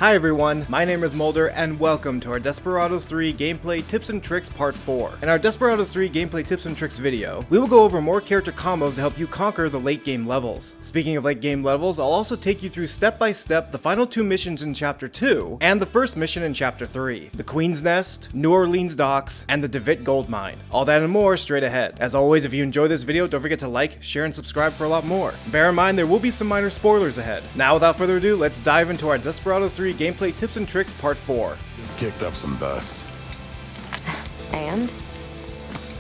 Hi everyone, my name is Mulder and welcome to our Desperados 3 Gameplay Tips and Tricks Part 4. In our Desperados 3 Gameplay Tips and Tricks video, we will go over more character combos to help you conquer the late game levels. Speaking of late game levels, I'll also take you through step by step the final two missions in Chapter 2 and the first mission in Chapter 3, the Queen's Nest, New Orleans Docks, and the Devitt Goldmine. All that and more straight ahead. As always, if you enjoy this video, don't forget to like, share, and subscribe for a lot more. Bear in mind there will be some minor spoilers ahead. Now without further ado, let's dive into our Desperados 3 Gameplay Tips and Tricks Part 4. Just kicked up some dust. And?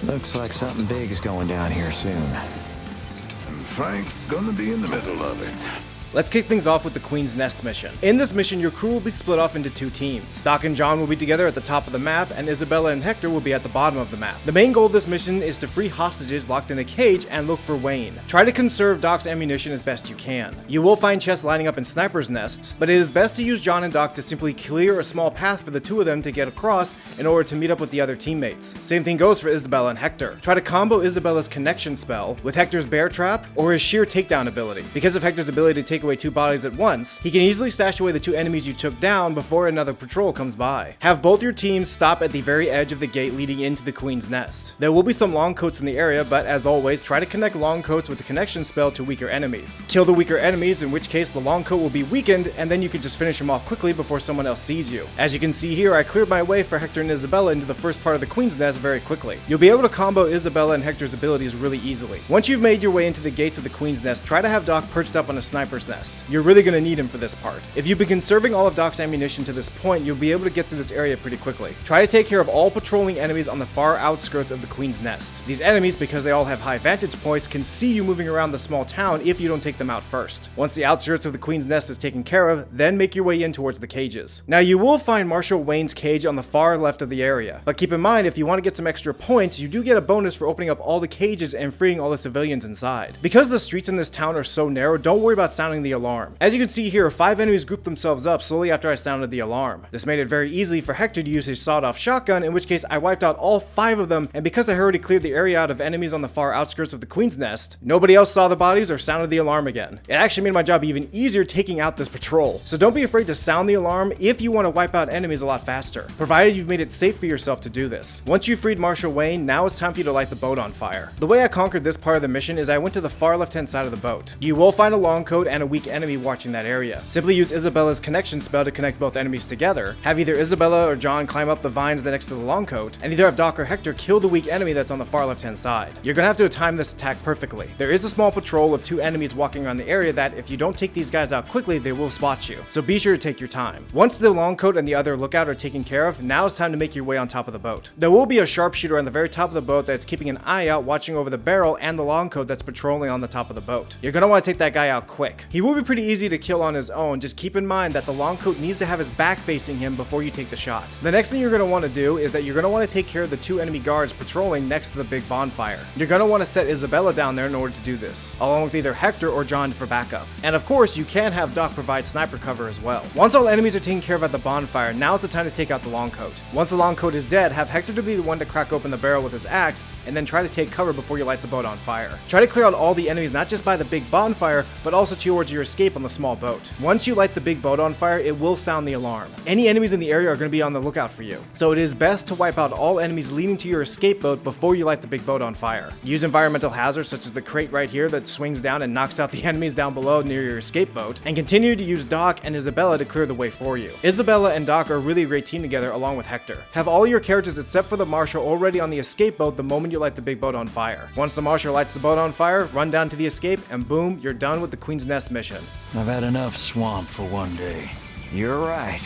Looks like something big is going down here soon. And Frank's gonna be in the middle of it. Let's kick things off with the Queen's Nest mission. In this mission, your crew will be split off into two teams. Doc and John will be together at the top of the map, and Isabella and Hector will be at the bottom of the map. The main goal of this mission is to free hostages locked in a cage and look for Wayne. Try to conserve Doc's ammunition as best you can. You will find chests lining up in snipers' nests, but it is best to use John and Doc to simply clear a small path for the two of them to get across in order to meet up with the other teammates. Same thing goes for Isabella and Hector. Try to combo Isabella's connection spell with Hector's bear trap or his sheer takedown ability. Because of Hector's ability to take away two bodies at once, he can easily stash away the two enemies you took down before another patrol comes by. Have both your teams stop at the very edge of the gate leading into the Queen's Nest. There will be some long coats in the area, but as always, try to connect long coats with the connection spell to weaker enemies. Kill the weaker enemies, in which case the long coat will be weakened, and then you can just finish them off quickly before someone else sees you. As you can see here, I cleared my way for Hector and Isabella into the first part of the Queen's Nest very quickly. You'll be able to combo Isabella and Hector's abilities really easily. Once you've made your way into the gates of the Queen's Nest, try to have Doc perched up on a sniper's nest. You're really going to need him for this part. If you've been conserving all of Doc's ammunition to this point, you'll be able to get through this area pretty quickly. Try to take care of all patrolling enemies on the far outskirts of the Queen's Nest. These enemies, because they all have high vantage points, can see you moving around the small town if you don't take them out first. Once the outskirts of the Queen's Nest is taken care of, then make your way in towards the cages. Now you will find Marshal Wayne's cage on the far left of the area, but keep in mind if you want to get some extra points, you do get a bonus for opening up all the cages and freeing all the civilians inside. Because the streets in this town are so narrow, don't worry about sounding the alarm. As you can see here, 5 enemies grouped themselves up slowly after I sounded the alarm. This made it very easy for Hector to use his sawed-off shotgun, in which case I wiped out all 5 of them, and because I already cleared the area out of enemies on the far outskirts of the Queen's Nest, nobody else saw the bodies or sounded the alarm again. It actually made my job even easier taking out this patrol. So don't be afraid to sound the alarm if you want to wipe out enemies a lot faster, provided you've made it safe for yourself to do this. Once you've freed Marshal Wayne, now it's time for you to light the boat on fire. The way I conquered this part of the mission is I went to the far left-hand side of the boat. You will find a long coat and a weak enemy watching that area. Simply use Isabella's connection spell to connect both enemies together, have either Isabella or John climb up the vines next to the long coat, and either have Doc or Hector kill the weak enemy that's on the far left hand side. You're gonna have to time this attack perfectly. There is a small patrol of 2 enemies walking around the area that if you don't take these guys out quickly, they will spot you, so be sure to take your time. Once the long coat and the other lookout are taken care of, now it's time to make your way on top of the boat. There will be a sharpshooter on the very top of the boat that's keeping an eye out watching over the barrel and the long coat that's patrolling on the top of the boat. You're gonna want to take that guy out quick. He will be pretty easy to kill on his own, just keep in mind that the long coat needs to have his back facing him before you take the shot. The next thing you're going to want to do is that you're going to want to take care of the 2 enemy guards patrolling next to the big bonfire. You're going to want to set Isabella down there in order to do this, along with either Hector or John for backup. And of course, you can have Doc provide sniper cover as well. Once all enemies are taken care of at the bonfire, now's the time to take out the long coat. Once the long coat is dead, have Hector to be the one to crack open the barrel with his axe, and then try to take cover before you light the boat on fire. Try to clear out all the enemies not just by the big bonfire, but also towards your escape on the small boat. Once you light the big boat on fire, it will sound the alarm. Any enemies in the area are going to be on the lookout for you, so it is best to wipe out all enemies leading to your escape boat before you light the big boat on fire. Use environmental hazards such as the crate right here that swings down and knocks out the enemies down below near your escape boat, and continue to use Doc and Isabella to clear the way for you. Isabella and Doc are a really great team together along with Hector. Have all your characters except for the Marshal already on the escape boat the moment you light the big boat on fire. Once the Marshal lights the boat on fire, run down to the escape, and boom, you're done with the Queen's Nest mission. I've had enough swamp for one day. You're right.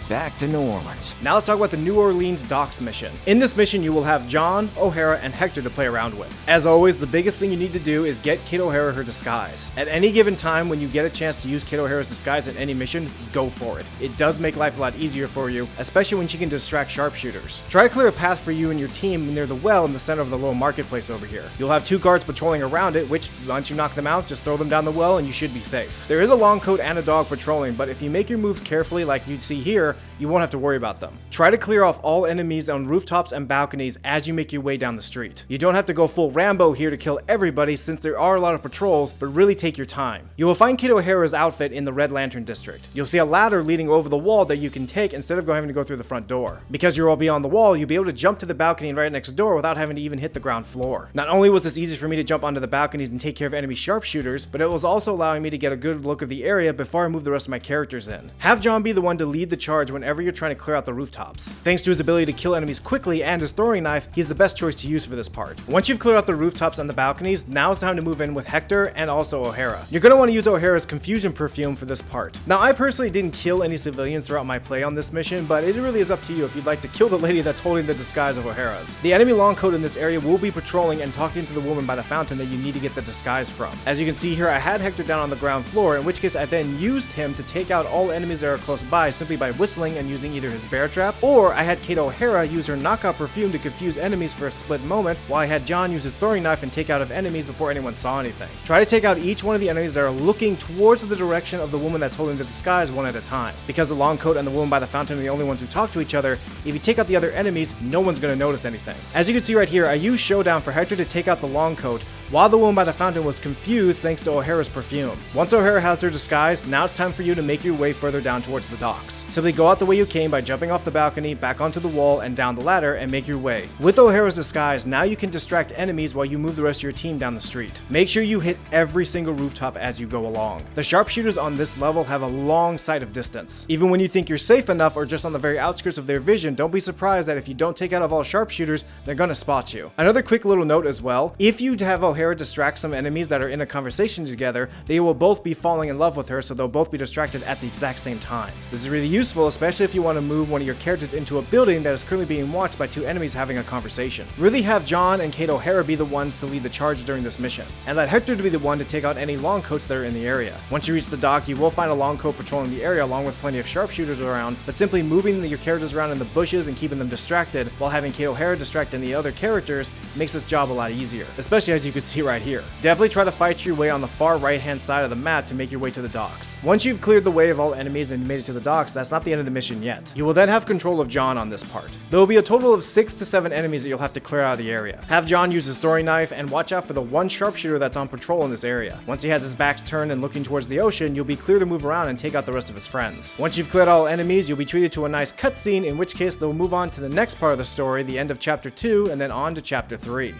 Back to New Orleans. Now let's talk about the New Orleans Docks mission. In this mission, you will have John, O'Hara, and Hector to play around with. As always, the biggest thing you need to do is get Kate O'Hara her disguise. At any given time, when you get a chance to use Kate O'Hara's disguise in any mission, go for it. It does make life a lot easier for you, especially when she can distract sharpshooters. Try to clear a path for you and your team near the well in the center of the little marketplace over here. You'll have 2 guards patrolling around it, which, once you knock them out, just throw them down the well and you should be safe. There is a long coat and a dog patrolling, but if you make your moves carefully like you'd see here, you won't have to worry about them. Try to clear off all enemies on rooftops and balconies as you make your way down the street. You don't have to go full Rambo here to kill everybody since there are a lot of patrols, but really take your time. You will find Kid O'Hara's outfit in the Red Lantern District. You'll see a ladder leading over the wall that you can take instead of having to go through the front door. Because you're all beyond the wall, you'll be able to jump to the balcony right next door without having to even hit the ground floor. Not only was this easy for me to jump onto the balconies and take care of enemy sharpshooters, but it was also allowing me to get a good look of the area before I move the rest of my characters in. Have John be the one to lead the charge whenever you're trying to clear out the rooftops. Thanks to his ability to kill enemies quickly and his throwing knife, he's the best choice to use for this part. Once you've cleared out the rooftops and the balconies, now it's time to move in with Hector and also O'Hara. You're going to want to use O'Hara's confusion perfume for this part. Now, I personally didn't kill any civilians throughout my play on this mission, but it really is up to you if you'd like to kill the lady that's holding the disguise of O'Hara's. The enemy long coat in this area will be patrolling and talking to the woman by the fountain that you need to get the disguise from. As you can see here, I had Hector down on the ground floor, in which case I then used him to take out all enemies that are close by simply by whistling and using either his bear trap, or I had Kate O'Hara use her knockout perfume to confuse enemies for a split moment, while I had John use his throwing knife and take out of enemies before anyone saw anything. Try to take out each one of the enemies that are looking towards the direction of the woman that's holding the disguise one at a time. Because the long coat and the woman by the fountain are the only ones who talk to each other, if you take out the other enemies, no one's going to notice anything. As you can see right here, I used Showdown for Hector to take out the long coat, while the woman by the fountain was confused thanks to O'Hara's perfume. Once O'Hara has her disguise, now it's time for you to make your way further down towards the docks. Simply go out the way you came by jumping off the balcony, back onto the wall, and down the ladder, and make your way. With O'Hara's disguise, now you can distract enemies while you move the rest of your team down the street. Make sure you hit every single rooftop as you go along. The sharpshooters on this level have a long sight of distance. Even when you think you're safe enough or just on the very outskirts of their vision, don't be surprised that if you don't take out of all sharpshooters, they're gonna spot you. Another quick little note as well, if you have O'Hara distract some enemies that are in a conversation together, they will both be falling in love with her, so they'll both be distracted at the exact same time. This is really useful, especially if you want to move one of your characters into a building that is currently being watched by two enemies having a conversation. Really have John and Kate O'Hara be the ones to lead the charge during this mission, and let Hector to be the one to take out any long coats that are in the area. Once you reach the dock, you will find a long coat patrolling the area along with plenty of sharpshooters around, but simply moving your characters around in the bushes and keeping them distracted while having Kate O'Hara distract any other characters makes this job a lot easier, especially as you can see right here. Definitely try to fight your way on the far right hand side of the map to make your way to the docks. Once you've cleared the way of all enemies and made it to the docks, that's not the end of the mission yet. You will then have control of John on this part. There will be a total of 6 to 7 enemies that you'll have to clear out of the area. Have John use his throwing knife and watch out for the one sharpshooter that's on patrol in this area. Once he has his back turned and looking towards the ocean, you'll be clear to move around and take out the rest of his friends. Once you've cleared all enemies, you'll be treated to a nice cutscene, in which case they'll move on to the next part of the story, the end of chapter 2, and then on to chapter 3.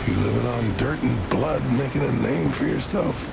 You living on dirt and blood, making a name for yourself.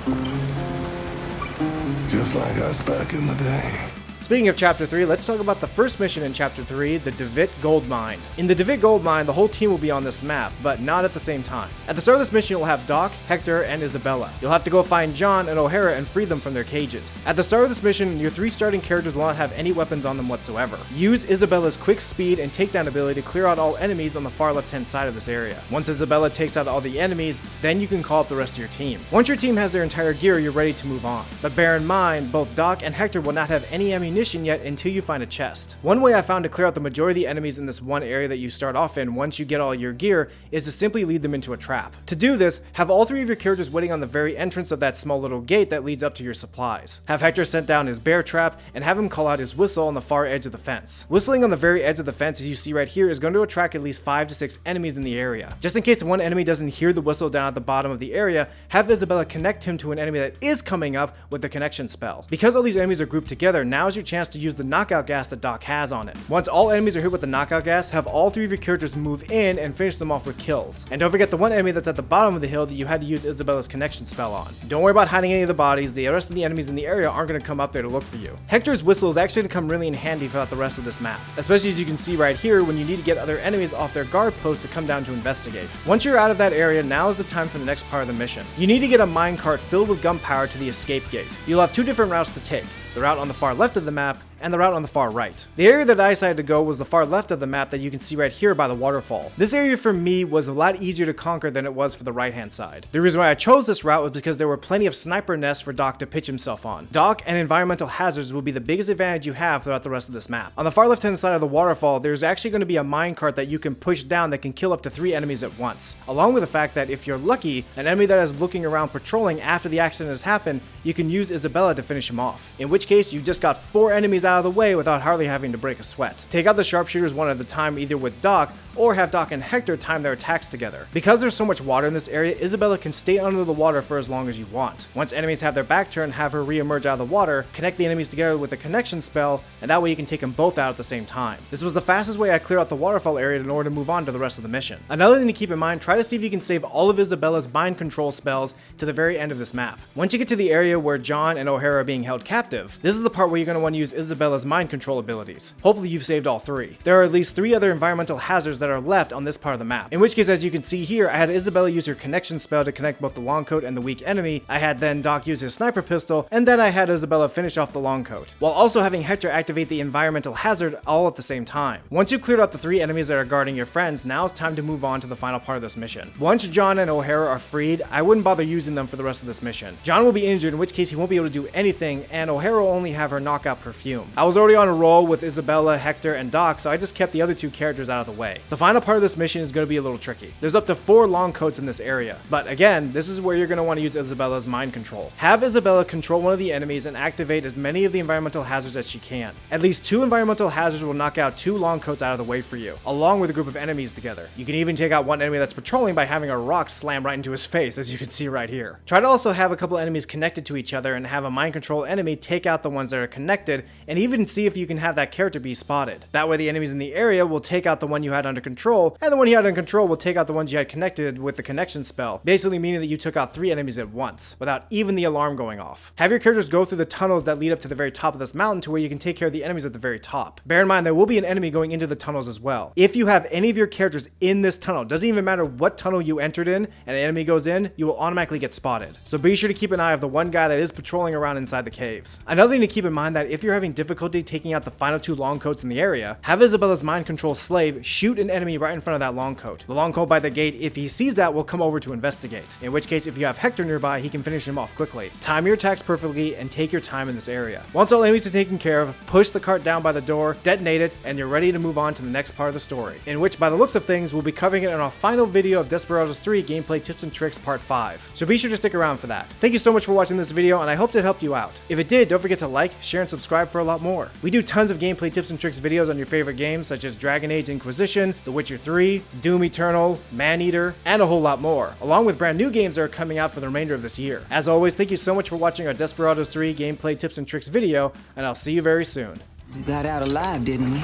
Just like us back in the day. Speaking of Chapter 3, let's talk about the first mission in Chapter 3, the Devitt Goldmine. In the Devitt Goldmine, the whole team will be on this map, but not at the same time. At the start of this mission, you'll have Doc, Hector, and Isabella. You'll have to go find John and O'Hara and free them from their cages. At the start of this mission, your 3 starting characters will not have any weapons on them whatsoever. Use Isabella's quick speed and takedown ability to clear out all enemies on the far left-hand side of this area. Once Isabella takes out all the enemies, then you can call up the rest of your team. Once your team has their entire gear, you're ready to move on. But bear in mind, both Doc and Hector will not have any ammunition yet until you find a chest. One way I found to clear out the majority of the enemies in this one area that you start off in once you get all your gear is to simply lead them into a trap. To do this, have all 3 of your characters waiting on the very entrance of that small little gate that leads up to your supplies. Have Hector sent down his bear trap and have him call out his whistle on the far edge of the fence. Whistling on the very edge of the fence, as you see right here, is going to attract at least 5 to 6 enemies in the area. Just in case one enemy doesn't hear the whistle down at the bottom of the area, have Isabella connect him to an enemy that is coming up with the connection spell. Because all these enemies are grouped together, now is your chance to use the knockout gas that Doc has on it. Once all enemies are hit with the knockout gas, have all 3 of your characters move in and finish them off with kills. And don't forget the one enemy that's at the bottom of the hill that you had to use Isabella's connection spell on. Don't worry about hiding any of the bodies, the rest of the enemies in the area aren't going to come up there to look for you. Hector's whistle is actually going to come really in handy throughout the rest of this map, especially as you can see right here when you need to get other enemies off their guard post to come down to investigate. Once you're out of that area, now is the time for the next part of the mission. You need to get a minecart filled with gunpowder to the escape gate. You'll have 2 different routes to take. The route on the far left of the map and the route on the far right. The area that I decided to go was the far left of the map that you can see right here by the waterfall. This area for me was a lot easier to conquer than it was for the right hand side. The reason why I chose this route was because there were plenty of sniper nests for Doc to pitch himself on. Doc and environmental hazards will be the biggest advantage you have throughout the rest of this map. On the far left hand side of the waterfall, there's actually going to be a minecart that you can push down that can kill up to 3 enemies at once. Along with the fact that if you're lucky, an enemy that is looking around patrolling after the accident has happened, you can use Isabella to finish him off. In which case, you just got 4 enemies out of the way without hardly having to break a sweat. Take out the sharpshooters one at a time, either with Doc or have Doc and Hector time their attacks together. Because there's so much water in this area, Isabella can stay under the water for as long as you want. Once enemies have their back turned, have her re-emerge out of the water, connect the enemies together with a connection spell, and that way you can take them both out at the same time. This was the fastest way I cleared out the waterfall area in order to move on to the rest of the mission. Another thing to keep in mind, try to see if you can save all of Isabella's mind control spells to the very end of this map. Once you get to the area where John and O'Hara are being held captive, this is the part where you're going to want to use Isabella's mind control abilities. Hopefully you've saved all 3. There are at least 3 other environmental hazards that are left on this part of the map. In which case, as you can see here, I had Isabella use her connection spell to connect both the long coat and the weak enemy. I had then Doc use his sniper pistol, and then I had Isabella finish off the long coat, while also having Hector activate the environmental hazard all at the same time. Once you've cleared out the 3 enemies that are guarding your friends, now it's time to move on to the final part of this mission. Once John and O'Hara are freed, I wouldn't bother using them for the rest of this mission. John will be injured, in which case he won't be able to do anything, and O'Hara will only have her knockout perfume. I was already on a roll with Isabella, Hector, and Doc, so I just kept the other 2 characters out of the way. The final part of this mission is going to be a little tricky. There's up to 4 long coats in this area, but again, this is where you're going to want to use Isabella's mind control. Have Isabella control one of the enemies and activate as many of the environmental hazards as she can. At least 2 environmental hazards will knock out 2 long coats out of the way for you, along with a group of enemies together. You can even take out one enemy that's patrolling by having a rock slam right into his face, as you can see right here. Try to also have a couple enemies connected to each other and have a mind control enemy take out the ones that are connected, and even see if you can have that character be spotted. That way the enemies in the area will take out the one you had under control, and the one you had under control will take out the ones you had connected with the connection spell, basically meaning that you took out 3 enemies at once, without even the alarm going off. Have your characters go through the tunnels that lead up to the very top of this mountain to where you can take care of the enemies at the very top. Bear in mind, there will be an enemy going into the tunnels as well. If you have any of your characters in this tunnel, doesn't even matter what tunnel you entered in, and an enemy goes in, you will automatically get spotted. So be sure to keep an eye of the one guy that is patrolling around inside the caves. Another thing to keep in mind, that if you're having difficulty taking out the final 2 long coats in the area, have Isabella's mind control slave shoot an enemy right in front of that long coat. The long coat by the gate, if he sees that, will come over to investigate. In which case, if you have Hector nearby, he can finish him off quickly. Time your attacks perfectly and take your time in this area. Once all enemies are taken care of, push the cart down by the door, detonate it, and you're ready to move on to the next part of the story, in which, by the looks of things, we'll be covering it in our final video of Desperados III gameplay tips and tricks part 5. So be sure to stick around for that. Thank you so much for watching this video, and I hope it helped you out. If it did, don't forget to like, share, and subscribe for a lot more. We do tons of gameplay tips and tricks videos on your favorite games, such as Dragon Age Inquisition, The Witcher 3, Doom Eternal, Maneater, and a whole lot more, along with brand new games that are coming out for the remainder of this year. As always, thank you so much for watching our Desperados 3 gameplay tips and tricks video, and I'll see you very soon. We got out alive, didn't we?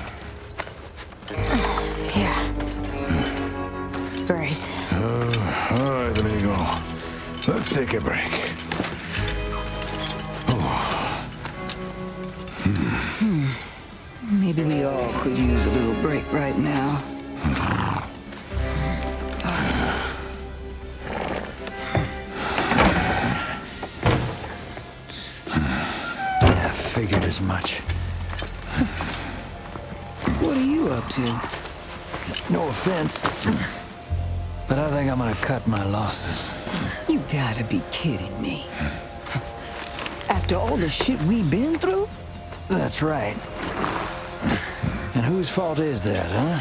Yeah. Great. All right, amigo. Let's take a break. Maybe we all could use a little break right now. I figured as much. What are you up to? No offense, but I think I'm gonna cut my losses. You gotta be kidding me. After all the shit we've been through? That's right. And whose fault is that, huh?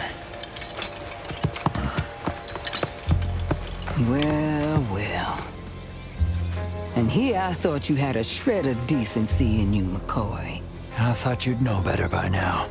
Well. And here I thought you had a shred of decency in you, McCoy. I thought you'd know better by now.